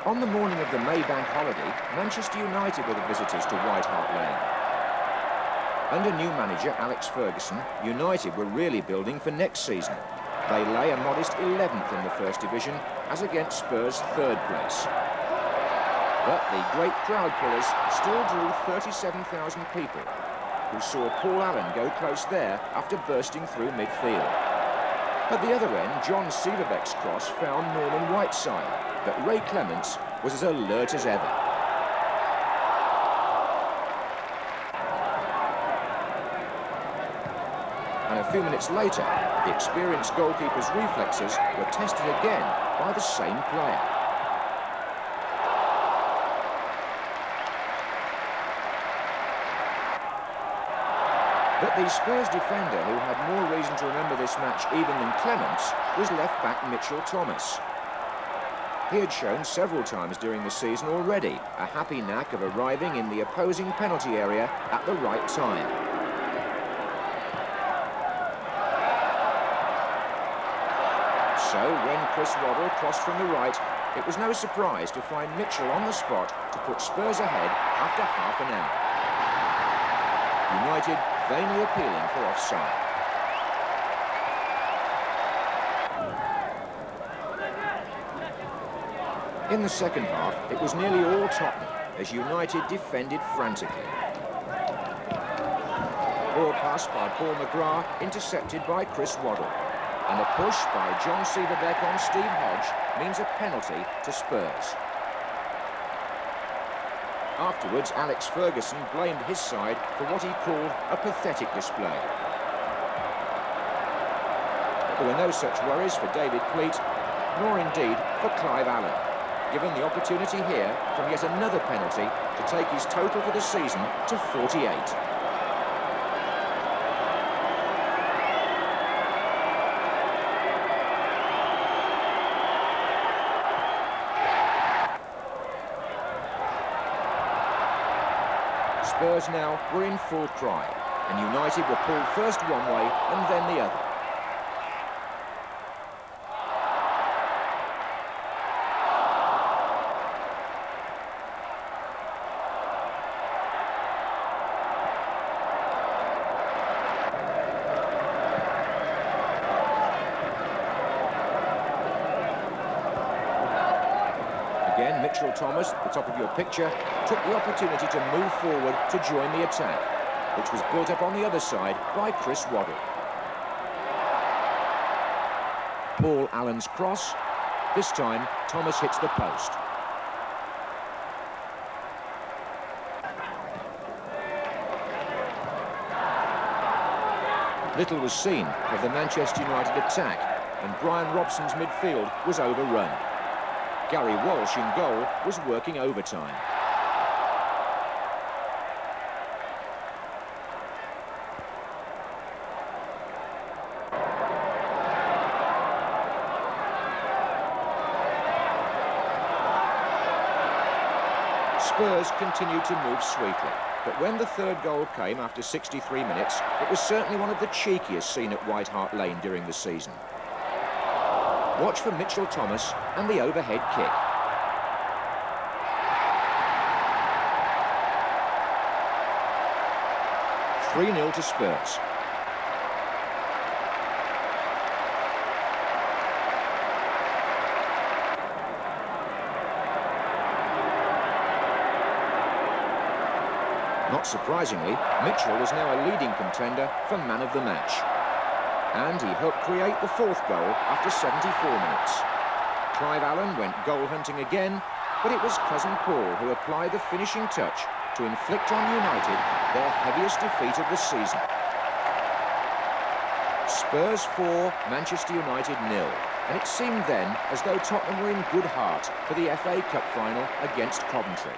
On the morning of the May Bank holiday, Manchester United were the visitors to White Hart Lane. Under new manager Alex Ferguson, United were really building for next season. They lay a modest 11th in the First Division, as against Spurs' 3rd place. But the great crowd pullers still drew 37,000 people, who saw Paul Allen go close there after bursting through midfield. At the other end, John Seaverbeck's cross found Norman Whiteside, but Ray Clements was as alert as ever. And a few minutes later, the experienced goalkeeper's reflexes were tested again by the same player. But the Spurs defender, who had more reason to remember this match even than Clements, was left-back Mitchell Thomas. He had shown several times during the season already a happy knack of arriving in the opposing penalty area at the right time. So when Chris Waddle crossed from the right, it was no surprise to find Mitchell on the spot to put Spurs ahead after half an hour. United vainly appealing for offside. In the second half, it was nearly all Tottenham as United defended frantically. Ball pass by Paul McGrath, intercepted by Chris Waddle. And a push by John Seaverbeck on Steve Hodge means a penalty to Spurs. Afterwards, Alex Ferguson blamed his side for what he called a pathetic display. But there were no such worries for David Pleat, nor indeed for Clive Allen, given the opportunity here from yet another penalty to take his total for the season to 48. Spurs now were in full cry, and United were pulled first one way and then the other. Again, Mitchell Thomas, at the top of your picture, took the opportunity to move forward to join the attack, which was built up on the other side by Chris Waddle. Paul Allen's cross. This time, Thomas hits the post. Little was seen of the Manchester United attack, and Brian Robson's midfield was overrun. Gary Walsh in goal was working overtime. Spurs continued to move sweetly, but when the third goal came after 63 minutes, it was certainly one of the cheekiest seen at White Hart Lane during the season. Watch for Mitchell Thomas and the overhead kick. (3-0) to Spurs. Not surprisingly, Mitchell was now a leading contender for man of the match. And he helped create the fourth goal after 74 minutes. Clive Allen went goal hunting again, but it was cousin Paul who applied the finishing touch to inflict on United their heaviest defeat of the season. Spurs 4, Manchester United 0, and it seemed then as though Tottenham were in good heart for the FA Cup final against Coventry.